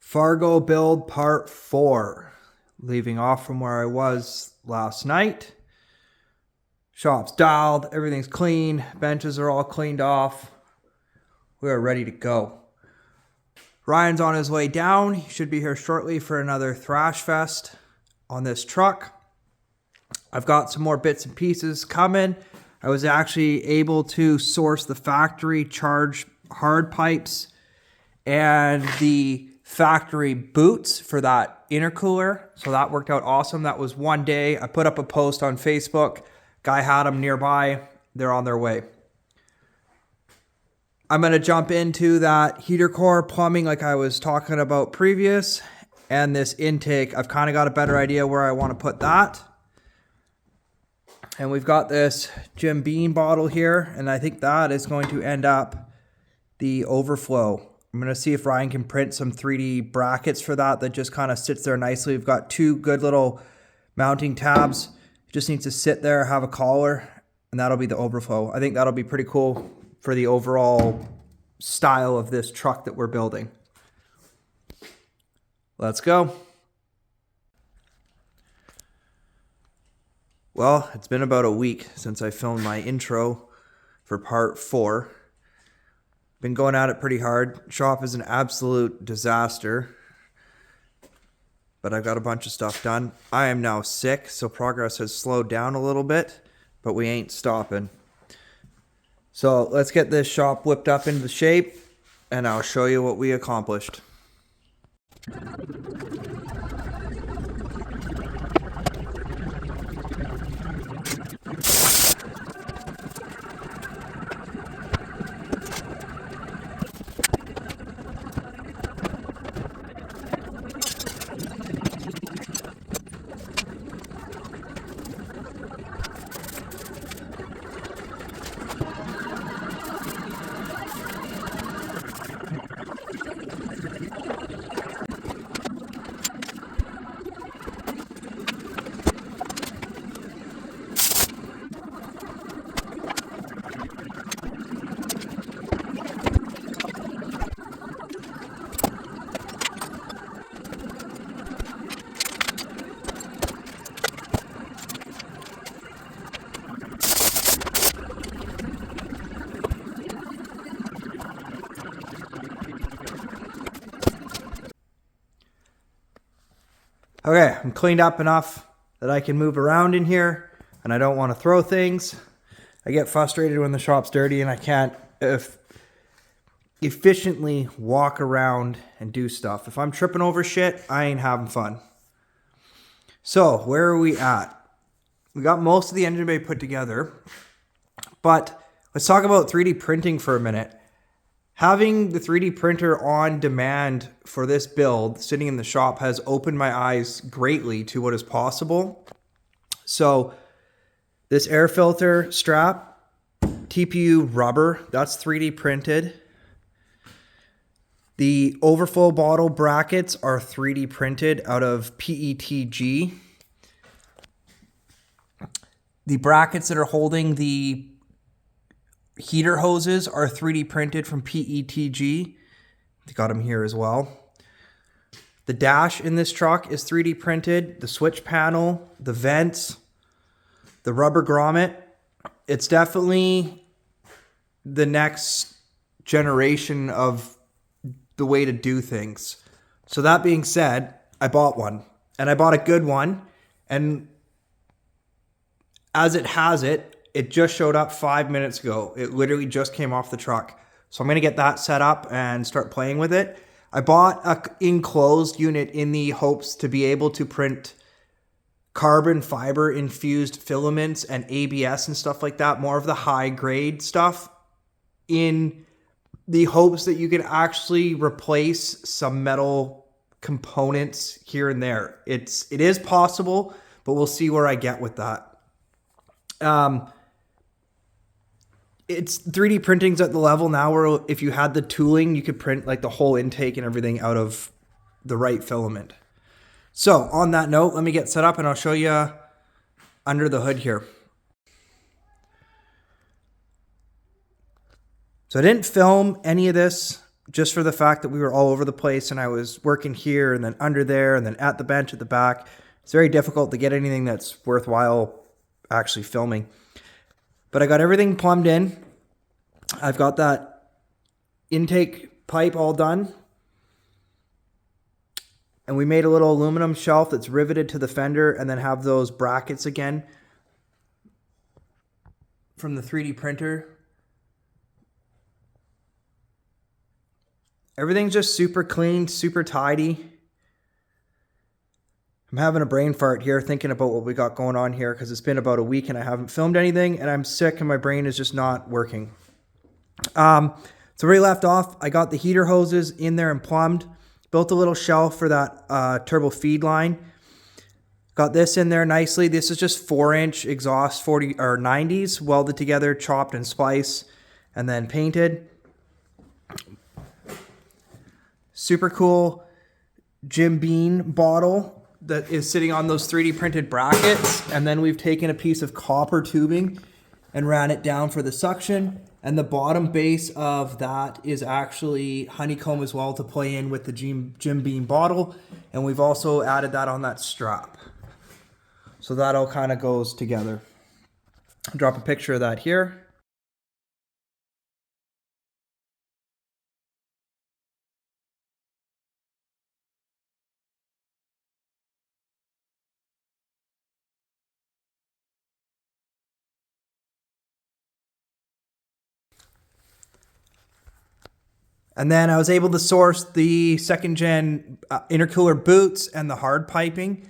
Fargo build part 4. Leaving off from where I was last night. Shop's dialed, everything's clean, benches are all cleaned off. We are ready to go. Ryan's on his way down. He should be here shortly for another thrash fest on this truck. I've got some more bits and pieces coming. I was actually able to source the factory charge hard pipes and the factory boots for that intercooler. So that worked out awesome. That was one day. I put up a post on Facebook. Guy had them nearby. They're on their way. I'm going to jump into that heater core plumbing like I was talking about previous. And this intake, I've kind of got a better idea where I want to put that. And we've got this Jim Beam bottle here. And I think that is going to end up the overflow. I'm going to see if Ryan can print some 3D brackets for that just kind of sits there nicely. We've got two good little mounting tabs. It just needs to sit there, have a collar, and that'll be the overflow. I think that'll be pretty cool for the overall style of this truck that we're building. Let's go. Well, it's been about a week since I filmed my intro for part 4. Been going at it pretty hard. Shop is an absolute disaster. But I've got a bunch of stuff done. I am now sick, so progress has slowed down a little bit, but we ain't stopping. So let's get this shop whipped up into shape, and I'll show you what we accomplished. Okay, I'm cleaned up enough that I can move around in here, and I don't want to throw things. I get frustrated when the shop's dirty and I can't efficiently walk around and do stuff. If I'm tripping over shit, I ain't having fun. So, where are we at? We got most of the engine bay put together, but let's talk about 3D printing for a minute. Having the 3D printer on demand for this build sitting in the shop has opened my eyes greatly to what is possible. So this air filter strap, TPU rubber, that's 3D printed. The overflow bottle brackets are 3D printed out of PETG. The brackets that are holding the heater hoses are 3D printed from PETG. They got them here as well. The dash in this truck is 3D printed. The switch panel, the vents, the rubber grommet. It's definitely the next generation of the way to do things. So that being said, I bought one. And I bought a good one. And as it has it, it just showed up 5 minutes ago. It literally just came off the truck. So I'm going to get that set up and start playing with it. I bought an enclosed unit in the hopes to be able to print carbon fiber infused filaments and ABS and stuff like that. More of the high grade stuff in the hopes that you can actually replace some metal components here and there. It is possible, but we'll see where I get with that. It's 3D printing's at the level now where if you had the tooling, you could print like the whole intake and everything out of the right filament. So on that note, let me get set up and I'll show you under the hood here. So I didn't film any of this just for the fact that we were all over the place and I was working here and then under there and then at the bench at the back. It's very difficult to get anything that's worthwhile actually filming. But I got everything plumbed in. I've got that intake pipe all done. And we made a little aluminum shelf that's riveted to the fender and then have those brackets again from the 3D printer. Everything's just super clean, super tidy. I'm having a brain fart here thinking about what we got going on here because it's been about a week and I haven't filmed anything and I'm sick and my brain is just not working. So where we left off, I got the heater hoses in there and plumbed. Built a little shelf for that turbo feed line. Got this in there nicely. This is just 4-inch exhaust 40 or 90s welded together, chopped and spliced, and then painted. Super cool Jim Beam bottle that is sitting on those 3D printed brackets. And then we've taken a piece of copper tubing and ran it down for the suction. And the bottom base of that is actually honeycomb as well to play in with the Jim Beam bottle. And we've also added that on that strap. So that all kind of goes together. I'll drop a picture of that here. And then I was able to source the 2nd gen intercooler boots and the hard piping.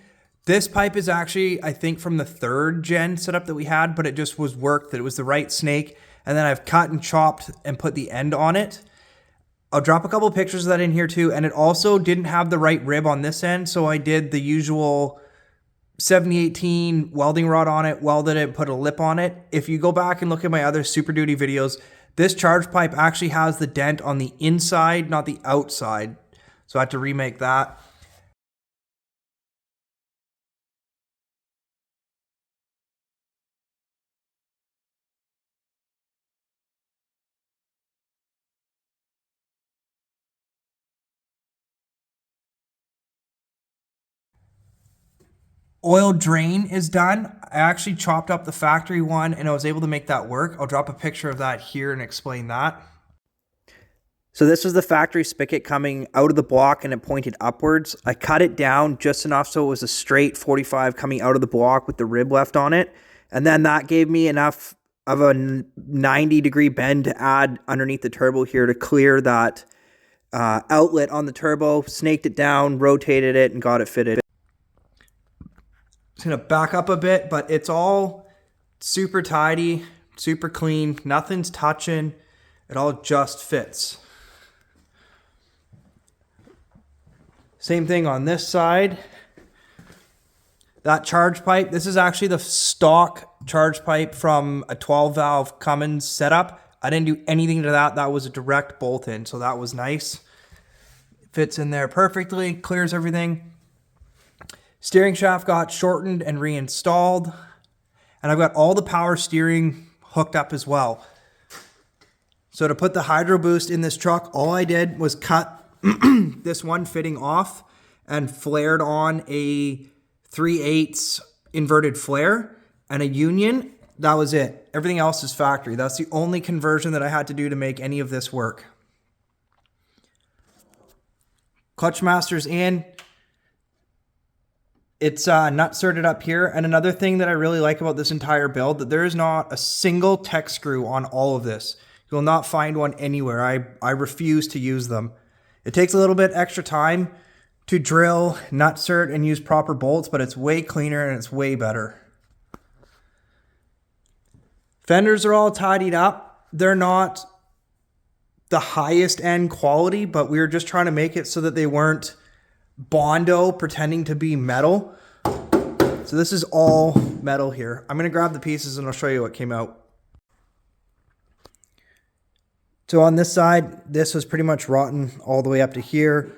This pipe is actually, I think, from the 3rd gen setup that we had, but it just was worked, that it was the right snake. And then I've cut and chopped and put the end on it. I'll drop a couple of pictures of that in here too. And it also didn't have the right rib on this end, so I did the usual 7018 welding rod on it, welded it, put a lip on it. If you go back and look at my other Super Duty videos, this charge pipe actually has the dent on the inside, not the outside. So I had to remake that. Oil drain is done. I actually chopped up the factory one and I was able to make that work. I'll drop a picture of that here and explain that. So this was the factory spigot coming out of the block and it pointed upwards. I cut it down just enough so it was a straight 45 coming out of the block with the rib left on it. And then that gave me enough of a 90-degree bend to add underneath the turbo here to clear that outlet on the turbo. Snaked it down, rotated it, and got it fitted. Just gonna back up a bit, but it's all super tidy, super clean, nothing's touching, it all just fits. Same thing on this side. That charge pipe, this is actually the stock charge pipe from a 12-valve Cummins setup. I didn't do anything to that, that was a direct bolt in, so that was nice. Fits in there perfectly, clears everything. Steering shaft got shortened and reinstalled. And I've got all the power steering hooked up as well. So to put the Hydro Boost in this truck, all I did was cut this one fitting off and flared on a 3/8 inverted flare and a union. That was it. Everything else is factory. That's the only conversion that I had to do to make any of this work. Clutch master's in. It's nut certed up here. And another thing that I really like about this entire build, that there is not a single tech screw on all of this. You will not find one anywhere. I refuse to use them. It takes a little bit extra time to drill, nut cert, and use proper bolts, but it's way cleaner and it's way better. Fenders are all tidied up. They're not the highest end quality, but we were just trying to make it so that they weren't Bondo pretending to be metal. So this is all metal here. I'm going to grab the pieces and I'll show you what came out. So on this side, this was pretty much rotten all the way up to here,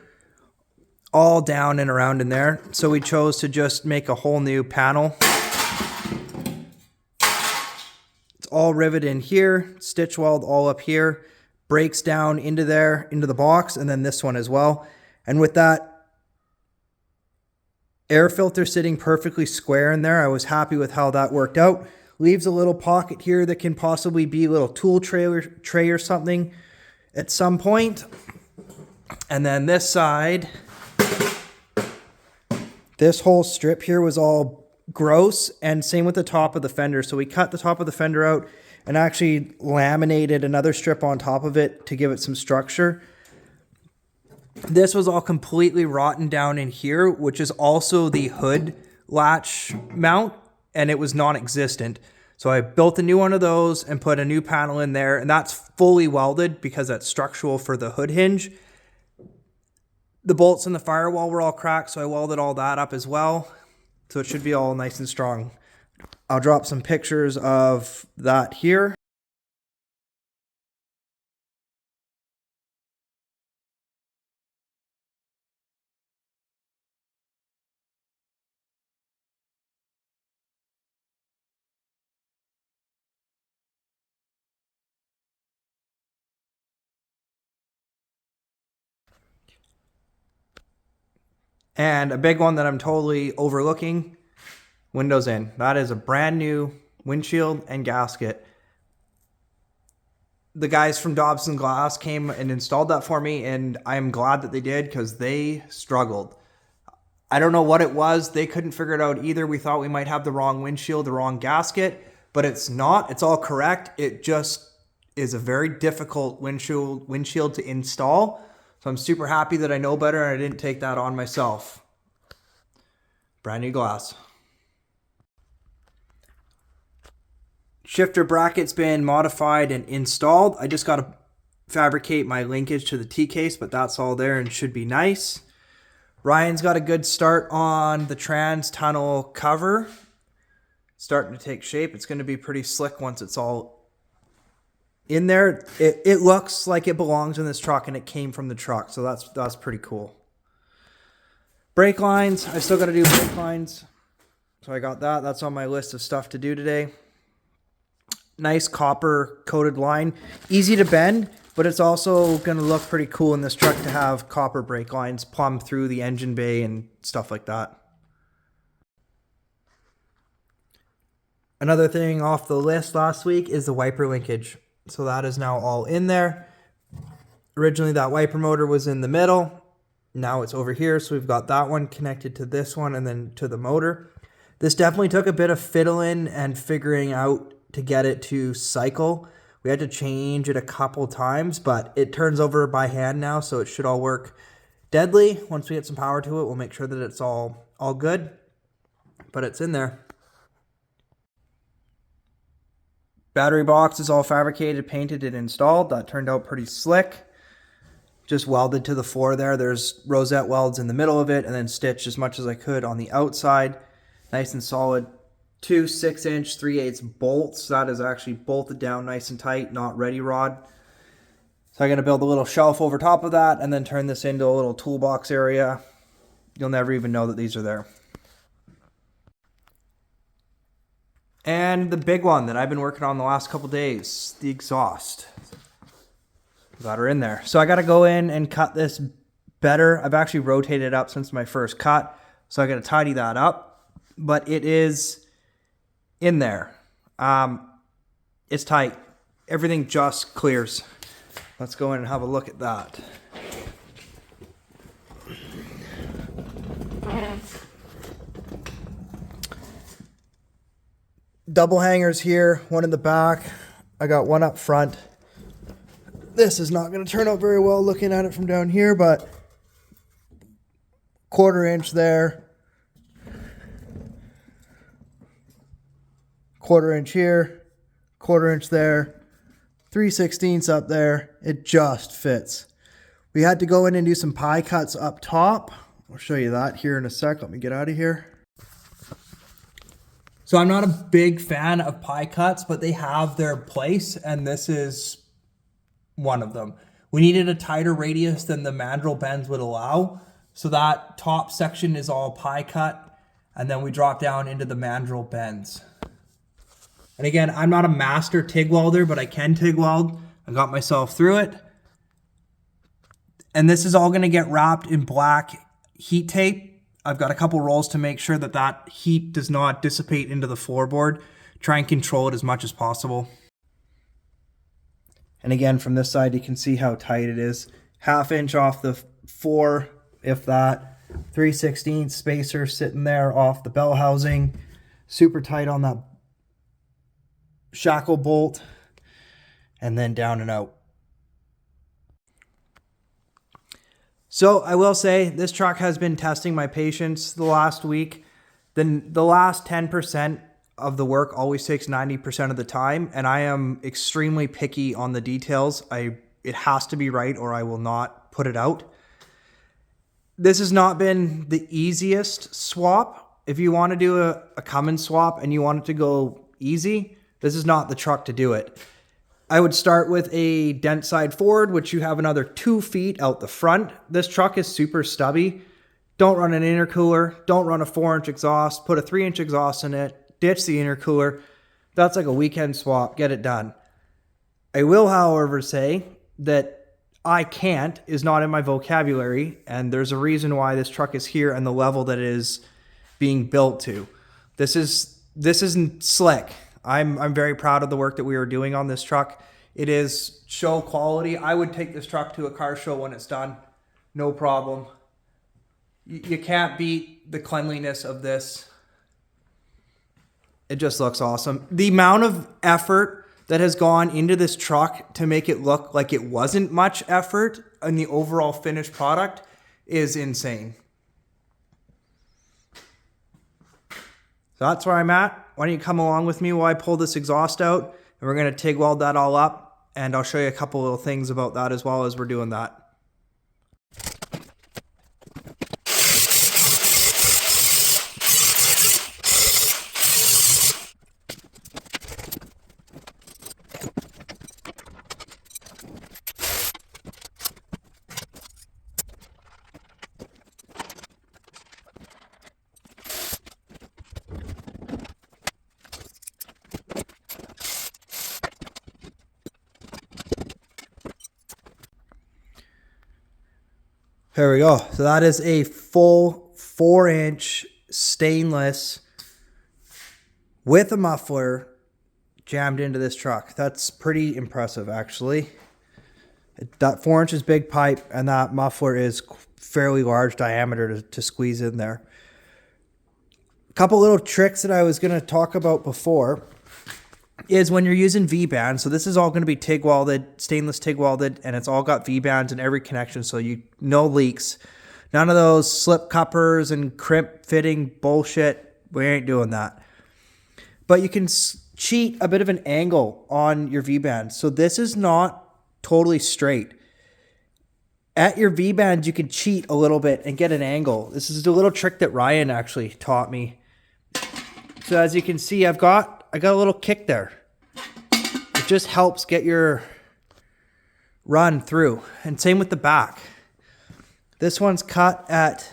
all down and around in there. So we chose to just make a whole new panel. It's all riveted in here, stitch weld all up here. breaks down into there, into the box, and then this one as well. And with that air filter sitting perfectly square in there, I was happy with how that worked out. Leaves a little pocket here that can possibly be a little tool tray or something at some point. And then this side, this whole strip here was all gross, and same with the top of the fender. So we cut the top of the fender out and actually laminated another strip on top of it to give it some structure. This was all completely rotten down in here, which is also the hood latch mount, and it was non-existent. So I built a new one of those and put a new panel in there, and that's fully welded because that's structural for the hood hinge. The bolts in the firewall were all cracked, so I welded all that up as well. So it should be all nice and strong. I'll drop some pictures of that here. And a big one that I'm totally overlooking, windows in. That is a brand new windshield and gasket. The guys from Dobson Glass came and installed that for me, and I am glad that they did because they struggled. I don't know what it was. They couldn't figure it out either. We thought we might have the wrong windshield, the wrong gasket, but it's not. It's all correct. It just is a very difficult windshield to install. So I'm super happy that I know better and I didn't take that on myself. Brand new glass. Shifter bracket's been modified and installed. I just got to fabricate my linkage to the T-case, but that's all there and should be nice. Ryan's got a good start on the trans tunnel cover. Starting to take shape. It's going to be pretty slick once it's all in there. It looks like it belongs in this truck and it came from the truck, so that's pretty cool. Brake lines, I still got to do brake lines, so I got that. That's on my list of stuff to do today. Nice copper coated line, easy to bend, but it's also going to look pretty cool in this truck to have copper brake lines plumb through the engine bay and stuff like that. Another thing off the list last week is the wiper linkage. So that is now all in there. Originally that wiper motor was in the middle. Now it's over here. So we've got that one connected to this one and then to the motor. This definitely took a bit of fiddling and figuring out to get it to cycle. We had to change it a couple times, but it turns over by hand now. So it should all work deadly. Once we get some power to it, we'll make sure that it's all good, but it's in there. Battery box is all fabricated, painted, and installed. That turned out pretty slick. Just welded to the floor there. There's rosette welds in the middle of it and then stitched as much as I could on the outside. Nice and solid. 2 6-inch 3/8 bolts. That is actually bolted down nice and tight, not ready rod. So I'm going to build a little shelf over top of that and then turn this into a little toolbox area. You'll never even know that these are there. And the big one that I've been working on the last couple days, the exhaust. Got her in there. So I got to go in and cut this better. I've actually rotated it up since my first cut, so I got to tidy that up. But it is in there. It's tight. Everything just clears. Let's go in and have a look at that. Double hangers here, one in the back. I got one up front. This is not going to turn out very well looking at it from down here, but 1/4 inch there. 1/4 inch here. 1/4 inch there. 3/16 up there. It just fits. We had to go in and do some pie cuts up top. I'll show you that here in a sec. Let me get out of here. So I'm not a big fan of pie cuts, but they have their place, and this is one of them. We needed a tighter radius than the mandrel bends would allow, so that top section is all pie cut, and then we drop down into the mandrel bends. And again, I'm not a master TIG welder, but I can TIG weld. I got myself through it. And this is all gonna get wrapped in black heat tape. I've got a couple rolls to make sure that that heat does not dissipate into the floorboard. Try and control it as much as possible. And again, from this side, you can see how tight it is. 1/2 inch off the floor, if that. 3/16 spacer sitting there off the bell housing. Super tight on that shackle bolt. And then down and out. So I will say this truck has been testing my patience the last week. Then the last 10% of the work always takes 90% of the time, and I am extremely picky on the details. It has to be right or I will not put it out. This has not been the easiest swap. If you want to do a Cummins swap and you want it to go easy, this is not the truck to do it. I would start with a dent side forward, which you have another 2 feet out the front. This truck is super stubby. Don't run an intercooler. Don't run a 4-inch exhaust. Put a 3-inch exhaust in it. Ditch the intercooler. That's like a weekend swap. Get it done. I will, however, say that I can't is not in my vocabulary, and there's a reason why this truck is here and the level that it is being built to. This isn't slick. I'm very proud of the work that we are doing on this truck. It is show quality. I would take this truck to a car show when it's done. No problem. You can't beat the cleanliness of this. It just looks awesome. The amount of effort that has gone into this truck to make it look like it wasn't much effort in the overall finished product is insane. So that's where I'm at. Why don't you come along with me while I pull this exhaust out, and we're going to TIG weld that all up, and I'll show you a couple little things about that as well as we're doing that. There we go. So that is a full 4-inch stainless with a muffler jammed into this truck. That's pretty impressive, actually. That 4 inches big pipe and that muffler is fairly large diameter to squeeze in there. A couple little tricks that I was going to talk about before is when you're using V-bands. So this is all going to be TIG welded, stainless TIG welded, and it's all got V-bands in every connection, so no leaks. None of those slip cuppers and crimp fitting bullshit. We ain't doing that. But you can cheat a bit of an angle on your V-band. So this is not totally straight. At your V-band, you can cheat a little bit and get an angle. This is a little trick that Ryan actually taught me. So as you can see, I got a little kick there. It just helps get your run through. And same with the back. This one's cut at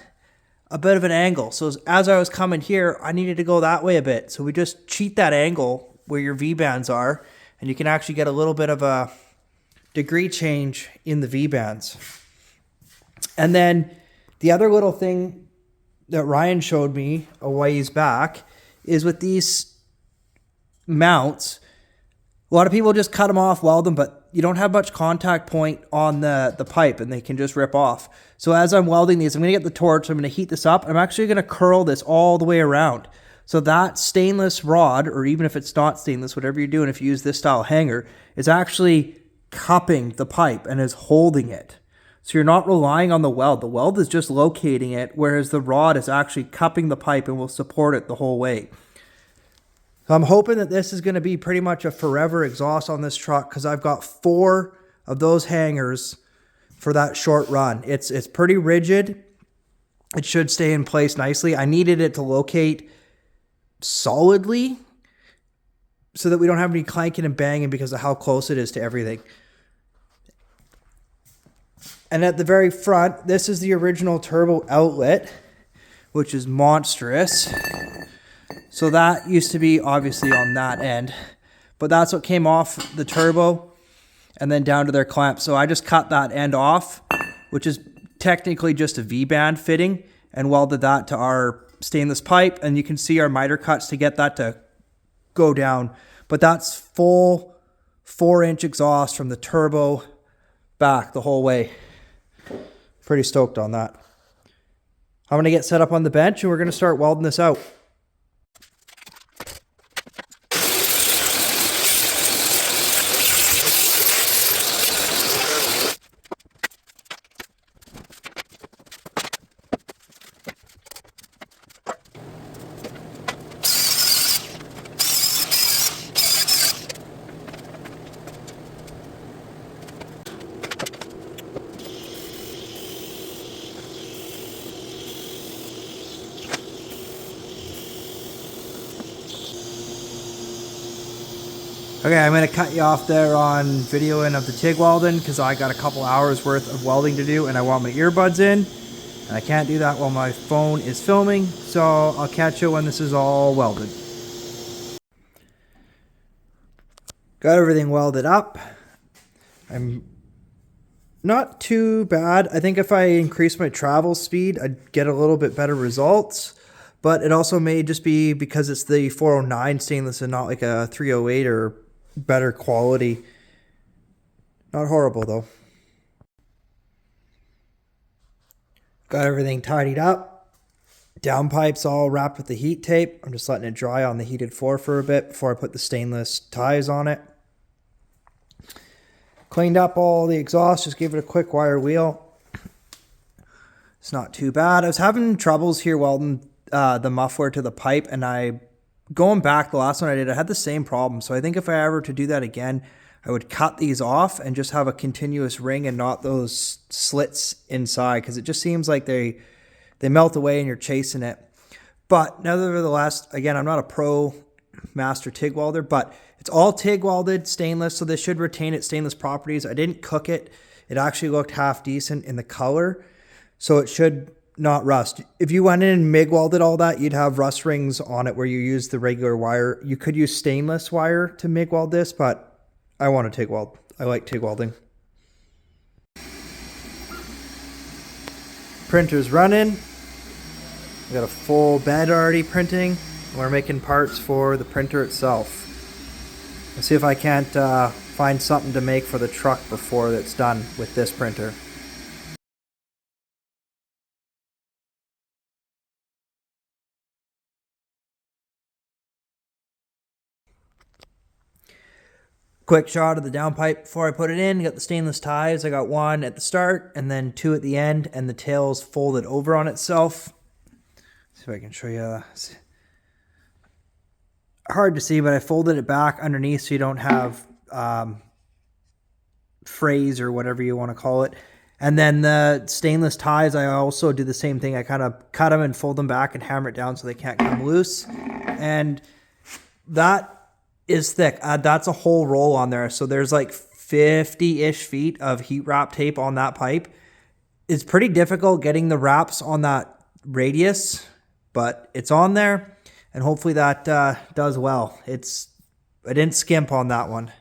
a bit of an angle. So as I was coming here, I needed to go that way a bit. So we just cheat that angle where your V-bands are, and you can actually get a little bit of a degree change in the V-bands. And then the other little thing that Ryan showed me a ways back is with these mounts. A lot of people just cut them off, weld them, but you don't have much contact point on the pipe and they can just rip off. So as I'm welding these, I'm going to get the torch, I'm going to heat this up, and I'm actually going to curl this all the way around. So that stainless rod, or even if it's not stainless, whatever you're doing, if you use this style hanger, is actually cupping the pipe and is holding it. So you're not relying on the weld. The weld is just locating it, whereas the rod is actually cupping the pipe and will support it the whole way. So I'm hoping that this is going to be pretty much a forever exhaust on this truck, because I've got 4 of those hangers for that short run. It's pretty rigid. It should stay in place nicely. I needed it to locate solidly so that we don't have any clanking and banging because of how close it is to everything. And at the very front, this is the original turbo outlet, which is monstrous. So that used to be obviously on that end, but that's what came off the turbo. and then down to their clamp. So I just cut that end off, which is technically just a V-band fitting, and welded that to our stainless pipe. And you can see our miter cuts to get that to go down. But that's full 4-inch exhaust from the turbo back the whole way. Pretty stoked on that. I'm going to get set up on the bench and we're going to start welding this out. Okay, I'm going to cut you off there on videoing of the TIG welding because I got a couple hours worth of welding to do and I want my earbuds in. And I can't do that while my phone is filming, so I'll catch you when this is all welded. Got everything welded up. I'm not too bad. I think if I increase my travel speed, I'd get a little bit better results. But it also may just be because it's the 409 stainless and not like a 308 or better quality. Not horrible though. Got everything tidied up. Downpipes all wrapped with the heat tape. I'm just letting it dry on the heated floor for a bit before I put the stainless ties on it. Cleaned up all the exhaust, just gave it a quick wire wheel. It's not too bad. I was having troubles here welding the muffler to the pipe, and going back, the last one I did, I had the same problem. So I think if I ever to do that again, I would cut these off and just have a continuous ring and not those slits inside, because it just seems like they melt away and you're chasing it. But nevertheless, again, I'm not a pro master TIG welder, but it's all TIG welded stainless, so this should retain its stainless properties. I didn't cook it. It actually looked half decent in the color, so it should not rust. If you went in and MIG welded all that, you'd have rust rings on it where you use the regular wire. You could use stainless wire to MIG weld this, but I want to TIG weld. I like TIG welding. Printer's running. We got a full bed already printing. We're making parts for the printer itself. Let's see if I can't find something to make for the truck before it's done with this printer. Quick shot of the downpipe before I put it in. Got the stainless ties. I got one at the start and then two at the end, and the tail's folded over on itself. See if I can show you. Hard to see, but I folded it back underneath so you don't have frays or whatever you want to call it. And then the stainless ties, I also do the same thing. I kind of cut them and fold them back and hammer it down so they can't come loose. And that is thick. That's a whole roll on there. So there's like 50-ish feet of heat wrap tape on that pipe. It's pretty difficult getting the wraps on that radius, but it's on there, and hopefully that does well. I didn't skimp on that one.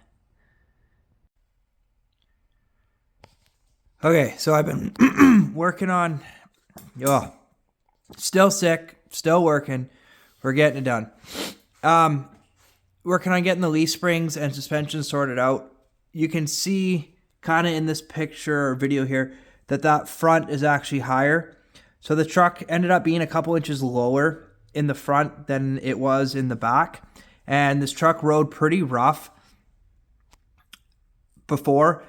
Okay, so I've been working on, still sick, still working. We're getting it done. Working on getting the leaf springs and suspension sorted out. You can see kind of in this picture or video here that front is actually higher. So the truck ended up being a couple inches lower in the front than it was in the back. And this truck rode pretty rough before.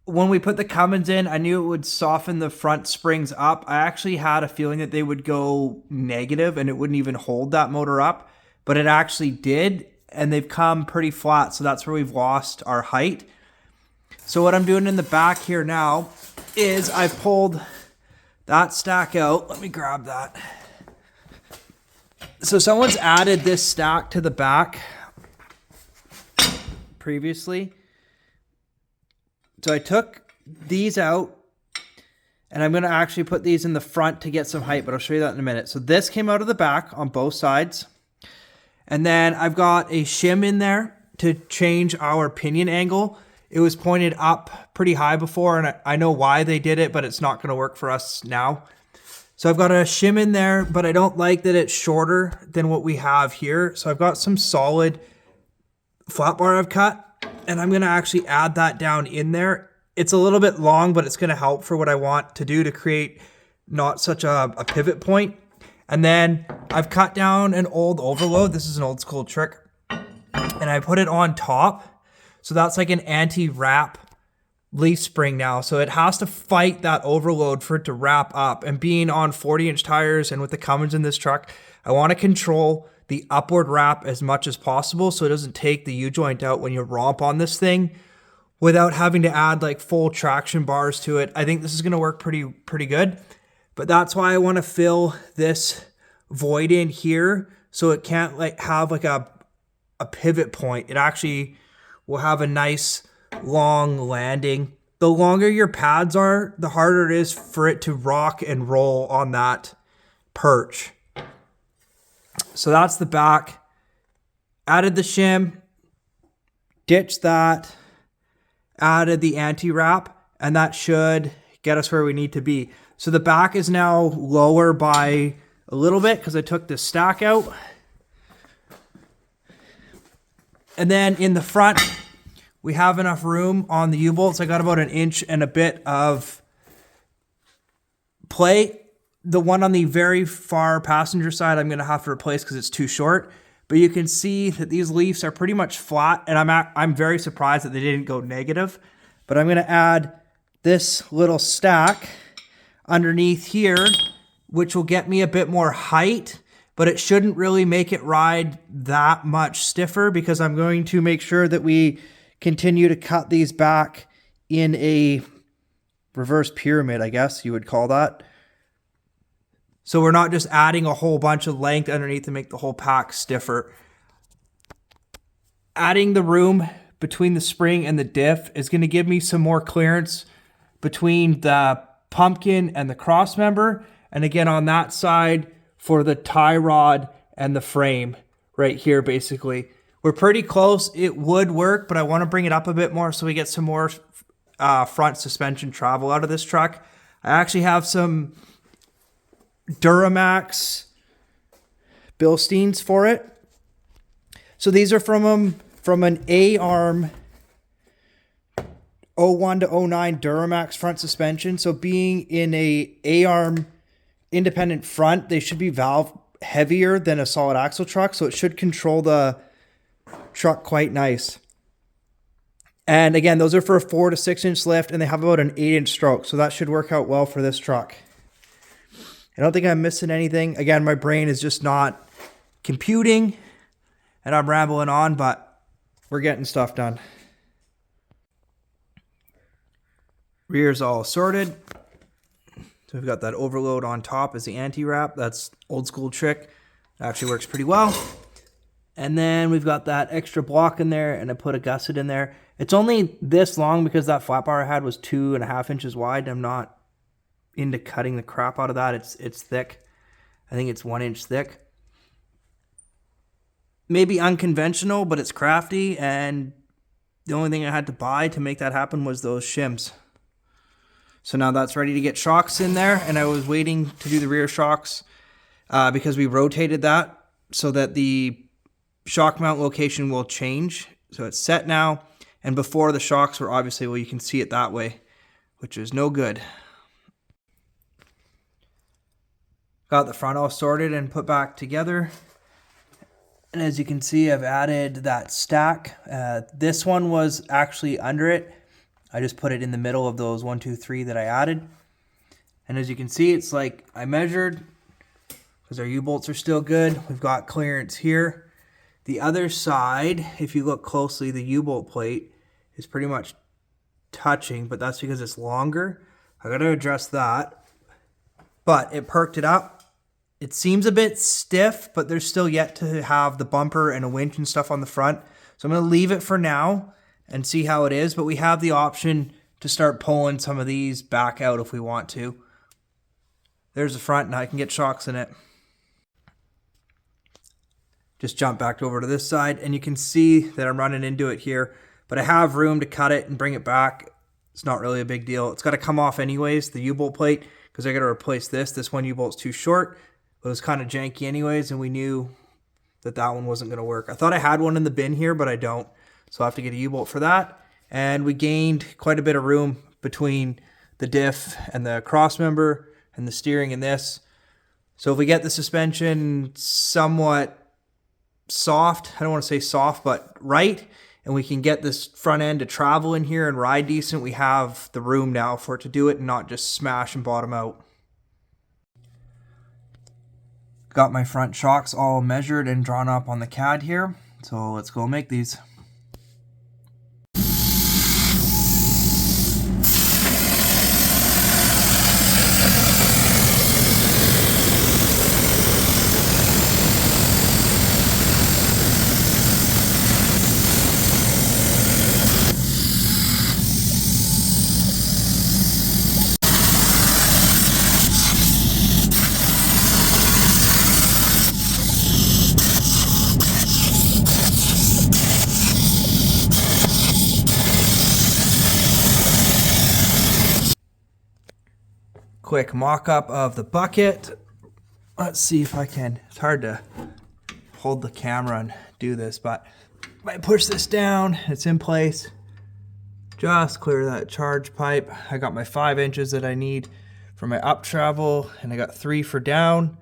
When we put the Cummins in, I knew it would soften the front springs up. I actually had a feeling that they would go negative and it wouldn't even hold that motor up, but it actually did. And they've come pretty flat, so that's where we've lost our height. So what I'm doing in the back here now is I've pulled that stack out. Let me grab that. So someone's added this stack to the back previously. So I took these out, and I'm going to actually put these in the front to get some height, but I'll show you that in a minute. So this came out of the back on both sides. And then I've got a shim in there to change our pinion angle. It was pointed up pretty high before, and I know why they did it, but it's not going to work for us now. So I've got a shim in there, but I don't like that it's shorter than what we have here. So I've got some solid flat bar I've cut, and I'm going to actually add that down in there. It's a little bit long, but it's going to help for what I want to do to create not such a pivot point. And then I've cut down an old overload. This is an old school trick. And I put it on top. So that's like an anti-wrap leaf spring now. So it has to fight that overload for it to wrap up. And being on 40-inch tires and with the Cummins in this truck, I want to control the upward wrap as much as possible so it doesn't take the U-joint out when you romp on this thing without having to add like full traction bars to it. I think this is going to work pretty good. But that's why I want to fill this void in here so it can't like have like a pivot point. It actually will have a nice long landing. The longer your pads are, the harder it is for it to rock and roll on that perch. So that's the back. Added the shim, ditched that, added the anti-wrap, and that should get us where we need to be. So the back is now lower by a little bit because I took the stack out. And then in the front, we have enough room on the U-bolts. I got about an inch and a bit of play. The one on the very far passenger side, I'm going to have to replace because it's too short. But you can see that these leaves are pretty much flat, and I'm very surprised that they didn't go negative. But I'm going to add this little stack underneath here, which will get me a bit more height, but it shouldn't really make it ride that much stiffer because I'm going to make sure that we continue to cut these back in a reverse pyramid, I guess you would call that. So we're not just adding a whole bunch of length underneath to make the whole pack stiffer. Adding the room between the spring and the diff is going to give me some more clearance between the pumpkin and the cross member. And again, on that side for the tie rod and the frame right here, basically. We're pretty close. It would work, but I want to bring it up a bit more so we get some more front suspension travel out of this truck. I actually have some Duramax Bilsteins for it. So these are from an A-arm 01 to 09 Duramax front suspension. So being in a A-arm independent front, they should be valve heavier than a solid axle truck. So it should control the truck quite nice. And again, those are for a 4 to 6 inch lift, and they have about an 8-inch stroke. So that should work out well for this truck. I don't think I'm missing anything. Again, my brain is just not computing and I'm rambling on, but we're getting stuff done. Rear's all sorted. So we've got that overload on top as the anti-wrap. That's old school trick. Actually works pretty well. And then we've got that extra block in there, and I put a gusset in there. It's only this long because that flat bar I had was 2.5 inches wide. I'm not into cutting the crap out of that. It's thick. I think it's 1 inch thick. Maybe unconventional, but it's crafty, and the only thing I had to buy to make that happen was those shims. So now that's ready to get shocks in there, and I was waiting to do the rear shocks because we rotated that so that the shock mount location will change. So it's set now, and before the shocks were obviously, well, you can see it that way, which is no good. Got the front all sorted and put back together. And as you can see, I've added that stack. This one was actually under it. I just put it in the middle of those 1, 2, 3 that I added. And as you can see, it's like I measured because our U-bolts are still good. We've got clearance here. The other side, if you look closely, the U-bolt plate is pretty much touching, but that's because it's longer. I got to address that. But it perked it up. It seems a bit stiff, but there's still yet to have the bumper and a winch and stuff on the front. So I'm going to leave it for now and see how it is. But we have the option to start pulling some of these back out if we want to. There's the front, and I can get shocks in it. Just jump back over to this side, and you can see that I'm running into it here. but I have room to cut it and bring it back. It's not really a big deal. It's got to come off anyways, the U-bolt plate, because I got to replace this. This one U-bolt's too short. It was kind of janky anyways, and we knew that that one wasn't going to work. I thought I had one in the bin here, but I don't. So I'll have to get a U-bolt for that. And we gained quite a bit of room between the diff and the cross member and the steering in this. So if we get the suspension somewhat soft, I don't want to say soft, but right, and we can get this front end to travel in here and ride decent, we have the room now for it to do it and not just smash and bottom out. Got my front shocks all measured and drawn up on the CAD here, so let's go make these. Quick mock-up of the bucket. Let's see if I can. It's hard to hold the camera and do this, but if I push this down, it's in place. Just clear that charge pipe. I got my 5 inches that I need for my up travel, and I got 3 for down.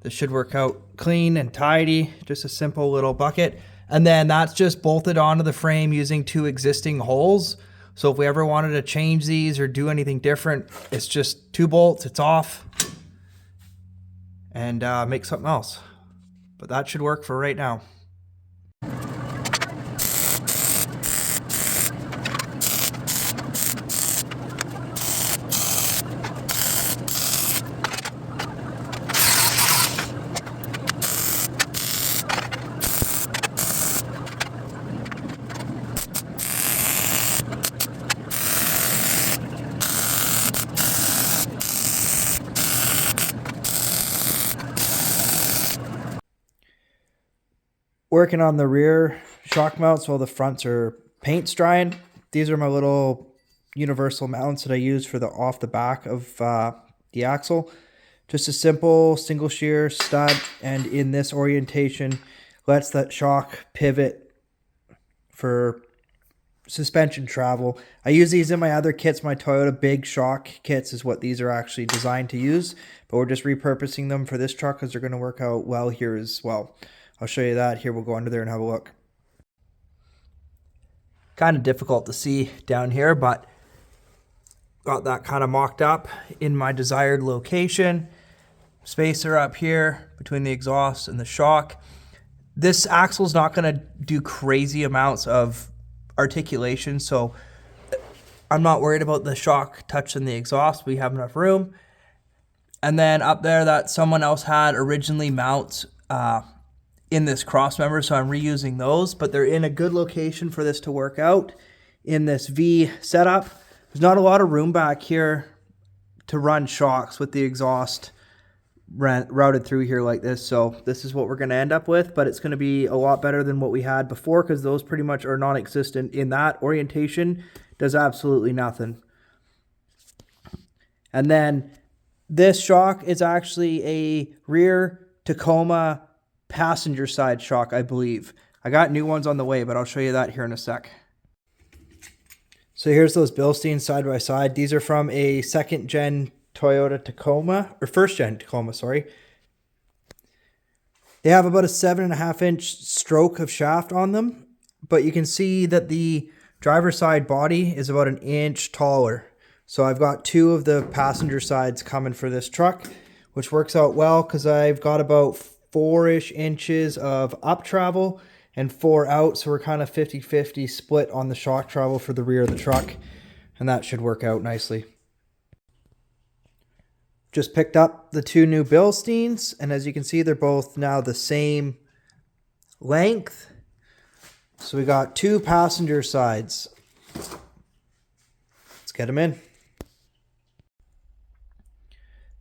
This should work out clean and tidy. Just a simple little bucket. And then that's just bolted onto the frame using 2 existing holes. So if we ever wanted to change these or do anything different, it's just 2 bolts, it's off, and make something else. But that should work for right now. Working on the rear shock mounts while the fronts are paint drying. These are my little universal mounts that I use for the off the back of the axle. Just a simple single shear stud, and in this orientation lets that shock pivot for suspension travel. I use these in my other kits. My Toyota big shock kits is what these are actually designed to use, but we're just repurposing them for this truck because they're going to work out well here as well. I'll show you that here. We'll go under there and have a look. Kind of difficult to see down here, but got that kind of mocked up in my desired location. Spacer up here between the exhaust and the shock. This axle is not going to do crazy amounts of articulation, so I'm not worried about the shock touching the exhaust. We have enough room. And then up there that someone else had originally mounts in this cross member, so I'm reusing those, but they're in a good location for this to work out in this V setup. There's not a lot of room back here to run shocks with the exhaust routed through here like this, so this is what we're going to end up with, but it's going to be a lot better than what we had before because those pretty much are non-existent in that orientation. Does absolutely nothing. And then this shock is actually a rear Tacoma passenger side shock, I believe. I got new ones on the way, but I'll show you that here in a sec. So here's those Bilsteins side by side. These are from a second gen Toyota Tacoma, or first gen Tacoma, sorry. They have about a 7.5 inch stroke of shaft on them, but you can see that the driver's side body is about 1 inch taller. So I've got 2 of the passenger sides coming for this truck, which works out well because I've got about 4-ish inches of up travel and 4 out, so we're kind of 50-50 split on the shock travel for the rear of the truck, and that should work out nicely. Just picked up the 2 new Bilsteins, and as you can see, they're both now the same length. So we got 2 passenger sides. Let's get them in.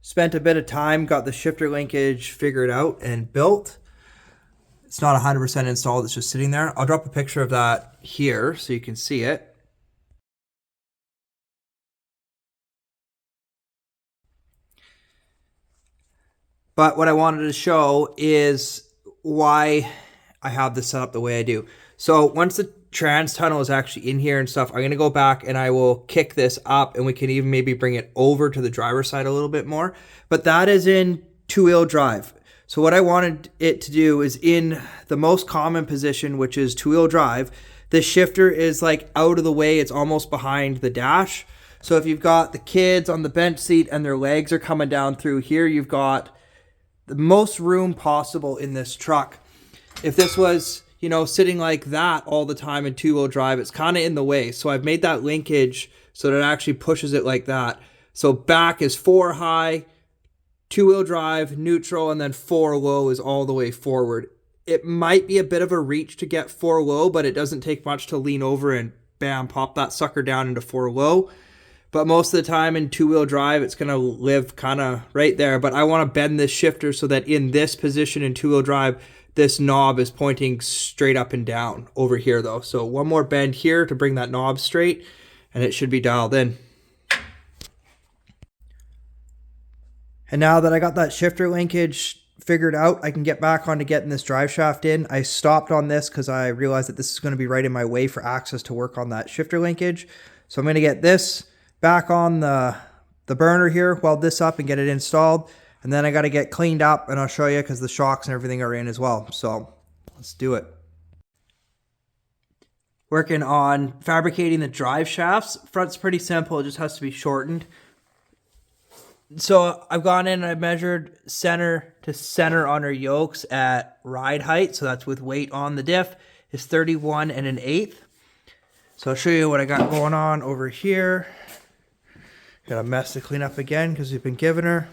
Spent a bit of time, got the shifter linkage figured out and built. It's not 100% installed, it's just sitting there. I'll drop a picture of that here so you can see it. But what I wanted to show is why I have this set up the way I do. So once the trans tunnel is actually in here and stuff, I'm going to go back and I will kick this up, and we can even maybe bring it over to the driver's side a little bit more. But that is in two-wheel drive. So what I wanted it to do is in the most common position, which is two-wheel drive, the shifter is like out of the way. It's almost behind the dash. So if you've got the kids on the bench seat and their legs are coming down through here, you've got the most room possible in this truck. If this was, you know, sitting like that all the time in two-wheel drive, it's kind of in the way. So I've made that linkage so that it actually pushes it like that. So back is 4 high, two-wheel drive, neutral, and then 4 low is all the way forward. It might be a bit of a reach to get 4 low, but it doesn't take much to lean over and bam, pop that sucker down into 4 low. But most of the time in two-wheel drive, it's going to live kind of right there. But I want to bend this shifter so that in this position in two-wheel drive, this knob is pointing straight up and down over here though. So one more bend here to bring that knob straight, and it should be dialed in. And now that I got that shifter linkage figured out, I can get back on to getting this drive shaft in. I stopped on this because I realized that this is going to be right in my way for access to work on that shifter linkage. So I'm going to get this back on the burner here, weld this up and get it installed. And then I got to get cleaned up, and I'll show you because the shocks and everything are in as well. So let's do it. Working on fabricating the drive shafts. Front's pretty simple. It just has to be shortened. So I've gone in and I've measured center to center on our yokes at ride height. So that's with weight on the diff is 31 1/8. So I'll show you what I got going on over here. Got a mess to clean up again because we've been giving her.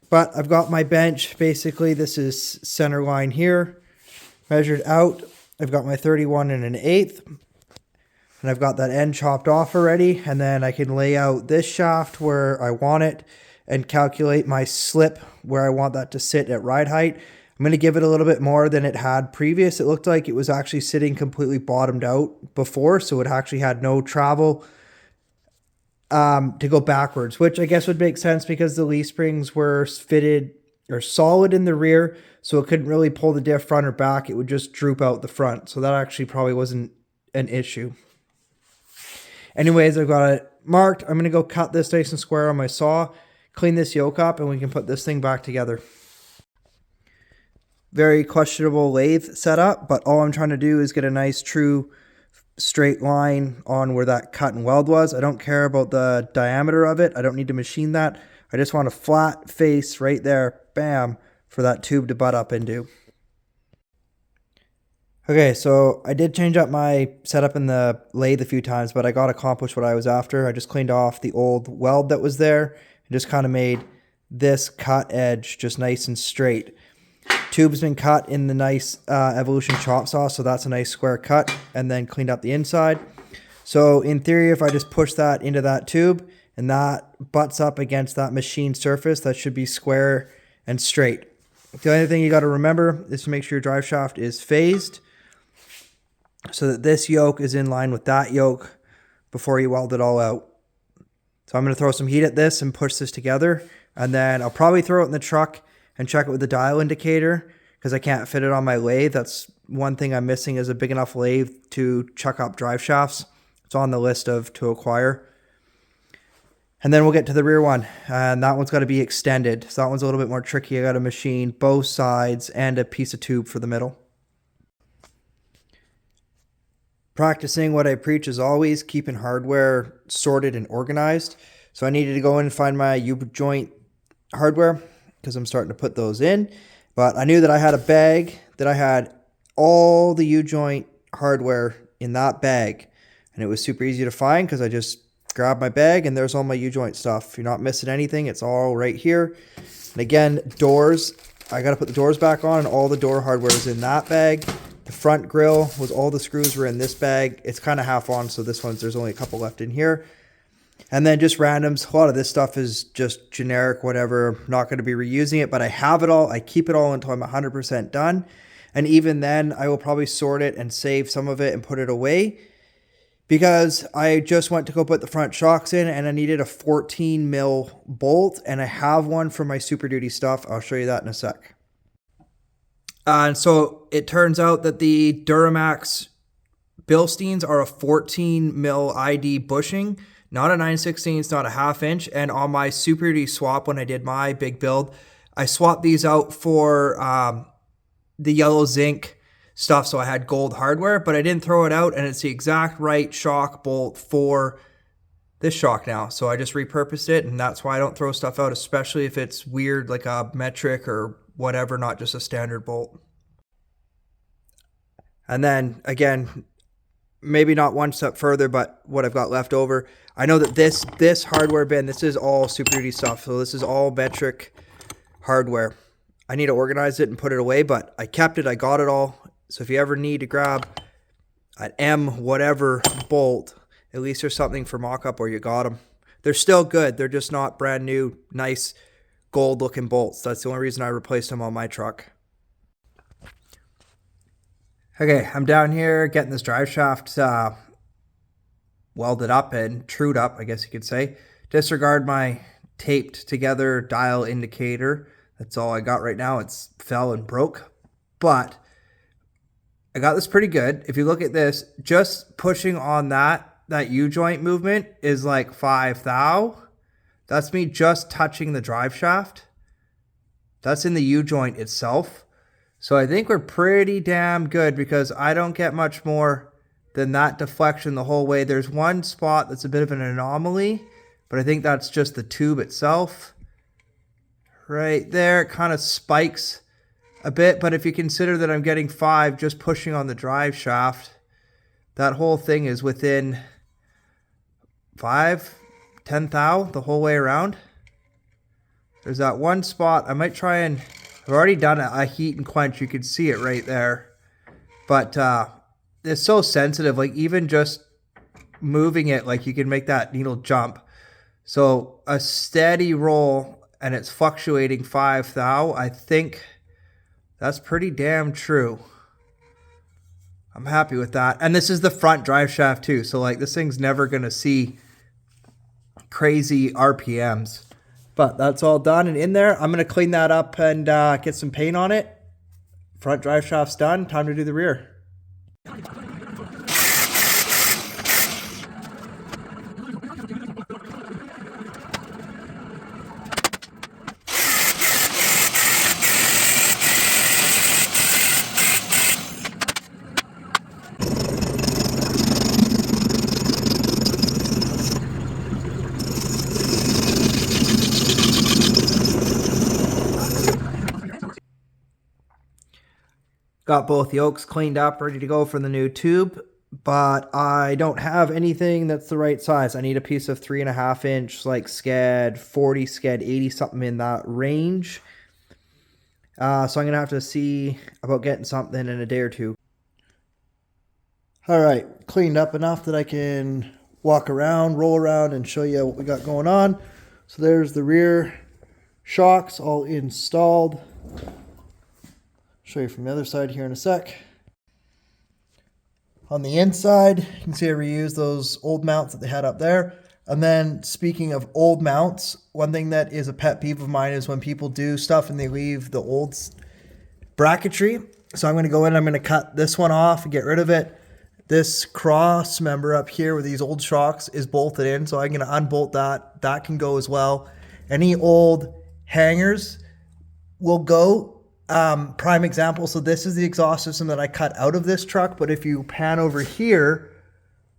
But I've got my bench. Basically, this is center line here. Measured out. I've got my 31 1/8. And I've got that end chopped off already. And then I can lay out this shaft where I want it and calculate my slip where I want that to sit at ride height. I'm going to give it a little bit more than it had previous. It looked like it was actually sitting completely bottomed out before. So it actually had no travel to go backwards, which I guess would make sense because the leaf springs were fitted or solid in the rear. So it couldn't really pull the diff front or back. It would just droop out the front. So that actually probably wasn't an issue. Anyways, I've got it marked. I'm going to go cut this nice and square on my saw, clean this yoke up, and we can put this thing back together. Very questionable lathe setup, but all I'm trying to do is get a nice true straight line on where that cut and weld was. I don't care about the diameter of it. I don't need to machine that. I just want a flat face right there, bam, for that tube to butt up into. Okay, so I did change up my setup in the lathe a few times, but I got accomplished what I was after. I just cleaned off the old weld that was there and just kind of made this cut edge just nice and straight. Tube's been cut in the nice Evolution chop saw, so that's a nice square cut, and then cleaned up the inside. So in theory, if I just push that into that tube and that butts up against that machine surface, that should be square and straight. The only thing you got to remember is to make sure your drive shaft is phased so that this yoke is in line with that yoke before you weld it all out. So I'm going to throw some heat at this and push this together, and then I'll probably throw it in the truck and check it with the dial indicator because I can't fit it on my lathe. That's one thing I'm missing, is a big enough lathe to chuck up drive shafts. It's on the list to acquire. And then we'll get to the rear one, and that one's got to be extended. So that one's a little bit more tricky. I got to machine both sides and a piece of tube for the middle. Practicing what I preach is always keeping hardware sorted and organized. So I needed to go in and find my U-joint hardware because I'm starting to put those in. But I knew that I had a bag that I had all the U-joint hardware in that bag. And it was super easy to find because I just grabbed my bag and there's all my U-joint stuff. You're not missing anything. It's all right here. And again, doors. I got to put the doors back on, and all the door hardware is in that bag. The front grill was all the screws were in this bag. It's kind of half on, so this one's, there's only a couple left in here. And then just randoms. A lot of this stuff is just generic, whatever. I'm not going to be reusing it, but I have it all. I keep it all until I'm 100% done. And even then, I will probably sort it and save some of it and put it away, because I just went to go put the front shocks in and I needed a 14 mil bolt, and I have one for my Super Duty stuff. I'll show you that in a sec. And so it turns out that the Duramax Bilsteins are a 14 mil ID bushing, not a 9/16, not a half inch. And on my Super Duty swap, when I did my big build, I swapped these out for the yellow zinc stuff, so I had gold hardware, but I didn't throw it out, and it's the exact right shock bolt for this shock now. So I just repurposed it, and that's why I don't throw stuff out, especially if it's weird, like a metric or whatever, not just a standard bolt. And then again, maybe not one step further, but what I've got left over, I know that this hardware bin, this is all Super Duty stuff, so this is all metric hardware. I need to organize it and put it away, but I kept it, I got it all. So if you ever need to grab an M whatever bolt, at least there's something for mock-up, or you got them. They're still good. They're just not brand new, nice gold-looking bolts. That's the only reason I replaced them on my truck. Okay, I'm down here getting this drive shaft welded up and trued up, I guess you could say. Disregard my taped together dial indicator. That's all I got right now. It's fell and broke, but I got this pretty good. If you look at this, just pushing on that U-joint movement is like 5 thou. That's me just touching the drive shaft. That's in the U-joint itself. So I think we're pretty damn good, because I don't get much more than that deflection the whole way. There's one spot that's a bit of an anomaly, but I think that's just the tube itself. Right there, it kind of spikes a bit, but if you consider that I'm getting 5 just pushing on the drive shaft, that whole thing is within 5-10 thou the whole way around. There's that one spot. I might try and, I've already done a heat and quench. You can see it right there, but it's so sensitive. Like even just moving it, like you can make that needle jump. So a steady roll, and it's fluctuating 5 thou. I think that's pretty damn true. I'm happy with that. And this is the front drive shaft too. So like this thing's never going to see crazy RPMs. But that's all done and in there. I'm going to clean that up and get some paint on it. Front drive shaft's done. Time to do the rear. Got both yokes cleaned up, ready to go for the new tube, but I don't have anything that's the right size. I need a piece of 3.5 inch, like scad 40, scad 80, something in that range. So I'm going to have to see about getting something in a day or two. All right, cleaned up enough that I can walk around, roll around, and show you what we got going on. So there's the rear shocks all installed. Show you from the other side here in a sec. On the inside, you can see I reused those old mounts that they had up there. And then speaking of old mounts, one thing that is a pet peeve of mine is when people do stuff and they leave the old bracketry. So I'm going to go in, I'm going to cut this one off and get rid of it. This cross member up here with these old shocks is bolted in, so I'm going to unbolt that. That can go as well. Any old hangers will go. Prime example, so this is the exhaust system that I cut out of this truck, but if you pan over here,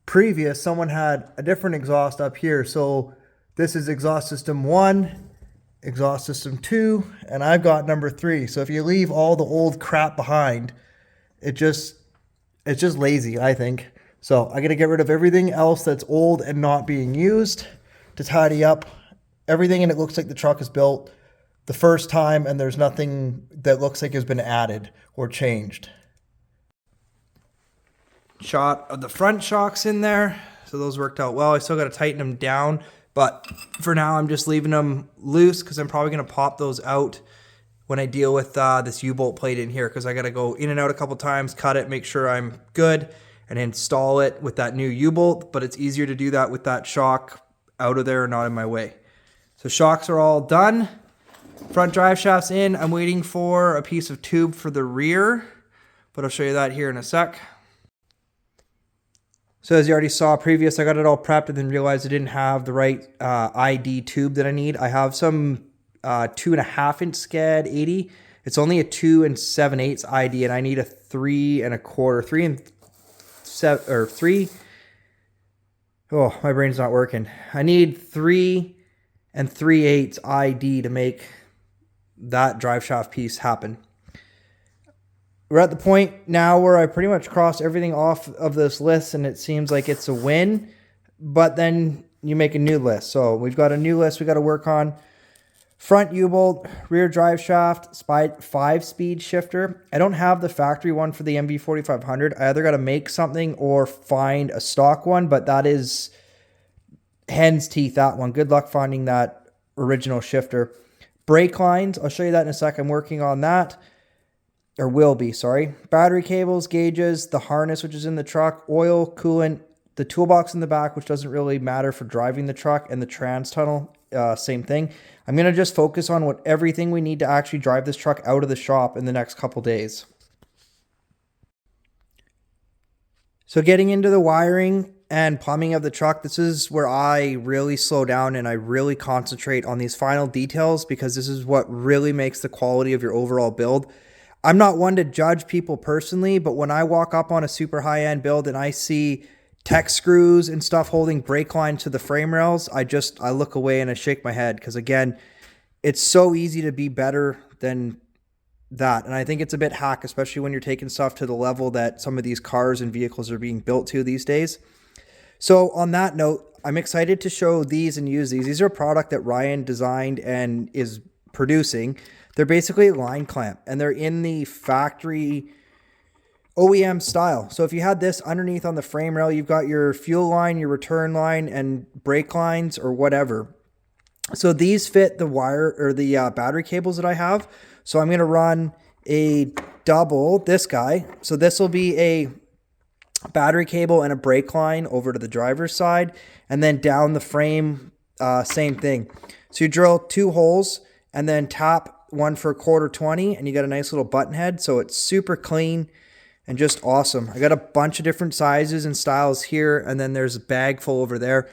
previous, someone had a different exhaust up here. So this is exhaust system 1, exhaust system 2, and I've got number 3. So if you leave all the old crap behind, it's just lazy, I think. So I got to get rid of everything else that's old and not being used to tidy up everything, and it looks like the truck is built the first time and there's nothing that looks like has been added or changed. Shot of the front shocks in there, so those worked out well. I still got to tighten them down, but for now I'm just leaving them loose because I'm probably going to pop those out when I deal with this U-bolt plate in here, because I got to go in and out a couple times, cut it, make sure I'm good, and install it with that new U-bolt. But it's easier to do that with that shock out of there, not in my way. So shocks are all done. Front drive shaft's in. I'm waiting for a piece of tube for the rear, but I'll show you that here in a sec. So as you already saw previous, I got it all prepped and then realized I didn't have the right ID tube that I need. I have some 2.5 inch SCAD 80. It's only a 2 7/8 ID, and I need a 3 1/4, 3. Oh, my brain's not working. I need 3 3/8 ID to make that drive shaft piece happen. We're at the point now where I pretty much crossed everything off of this list, and it seems like it's a win, but then you make a new list. So we've got a new list we got to work on. Front U-bolt, rear drive shaft, 5-speed shifter. I don't have the factory one for the MV4500. I either got to make something or find a stock one, but that is hen's teeth, that one. Good luck finding that original shifter. Brake lines, I'll show you that in a sec. I'm working on that. Or will be, sorry. Battery cables, gauges, the harness, which is in the truck, oil, coolant, the toolbox in the back, which doesn't really matter for driving the truck, and the trans tunnel, same thing. I'm going to just focus on everything we need to actually drive this truck out of the shop in the next couple days. So getting into the wiring and plumbing of the truck, this is where I really slow down and I really concentrate on these final details, because this is what really makes the quality of your overall build. I'm not one to judge people personally, but when I walk up on a super high-end build and I see tech screws and stuff holding brake line to the frame rails, I look away and I shake my head, because again, it's so easy to be better than that. And I think it's a bit hack, especially when you're taking stuff to the level that some of these cars and vehicles are being built to these days. So on that note, I'm excited to show these and use these. These are a product that Ryan designed and is producing. They're basically a line clamp, and they're in the factory OEM style. So if you had this underneath on the frame rail, you've got your fuel line, your return line, and brake lines or whatever. So these fit the wire or the battery cables that I have. So I'm going to run a double, this guy. So this will be a battery cable and a brake line over to the driver's side, and then down the frame, same thing. So you drill 2 holes and then tap one for 1/4 and you got a nice little button head. So it's super clean and just awesome. I got a bunch of different sizes and styles here, and then there's a bag full over there.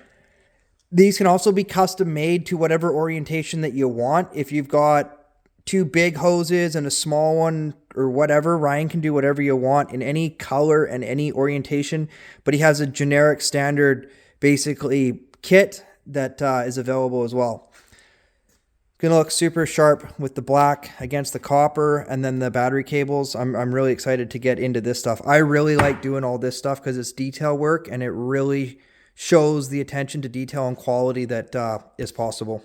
These can also be custom made to whatever orientation that you want. If you've got 2 big hoses and a small one or whatever, Ryan can do whatever you want in any color and any orientation, but he has a generic standard basically kit that is available as well. Gonna look super sharp with the black against the copper and then the battery cables. I'm really excited to get into this stuff. I really like doing all this stuff because it's detail work and it really shows the attention to detail and quality that is possible.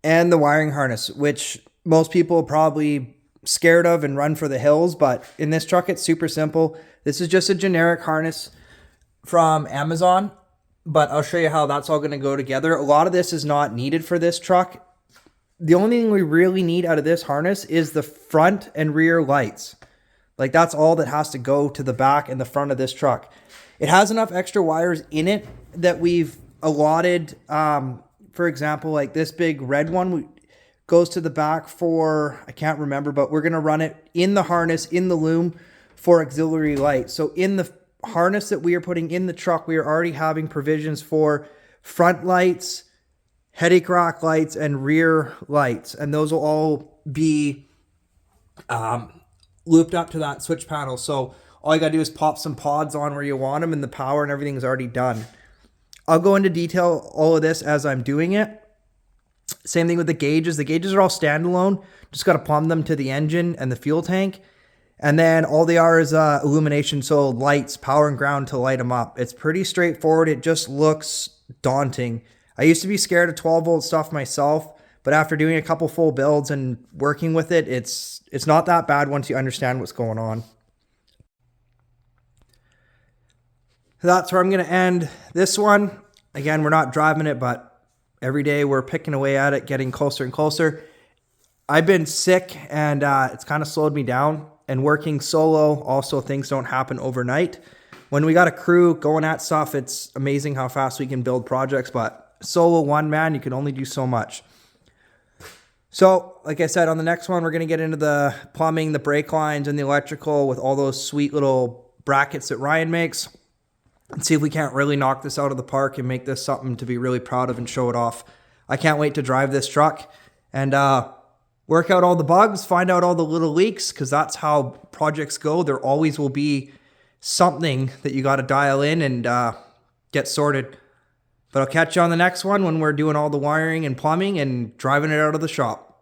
And the wiring harness, which most people are probably scared of and run for the hills, but in this truck it's super simple. This is just a generic harness from Amazon, but I'll show you how that's all going to go together. A lot of this is not needed for this truck. The only thing we really need out of this harness is the front and rear lights. Like that's all that has to go to the back and the front of this truck. It has enough extra wires in it that we've allotted. For example, like this big red one goes to the back for, I can't remember, but we're going to run it in the harness, in the loom for auxiliary lights. So in the harness that we are putting in the truck, we are already having provisions for front lights, headache rock lights, and rear lights. And those will all be looped up to that switch panel. So all you got to do is pop some pods on where you want them, and the power and everything is already done. I'll go into detail all of this as I'm doing it. Same thing with the gauges. The gauges are all standalone. Just got to plumb them to the engine and the fuel tank. And then all they are is illumination, so lights, power and ground to light them up. It's pretty straightforward. It just looks daunting. I used to be scared of 12-volt stuff myself, but after doing a couple full builds and working with it, it's not that bad once you understand what's going on. That's where I'm going to end this one. Again, we're not driving it, but Every day we're picking away at it, getting closer and closer. I've been sick and it's kind of slowed me down. And working solo, also things don't happen overnight. When we got a crew going at stuff, it's amazing how fast we can build projects. But solo one man, you can only do so much. So, like I said, on the next one, we're going to get into the plumbing, the brake lines, and the electrical with all those sweet little brackets that Ryan makes. And see if we can't really knock this out of the park and make this something to be really proud of and show it off. I can't wait to drive this truck and work out all the bugs, find out all the little leaks, because that's how projects go. There always will be something that you got to dial in and get sorted. But I'll catch you on the next one when we're doing all the wiring and plumbing and driving it out of the shop.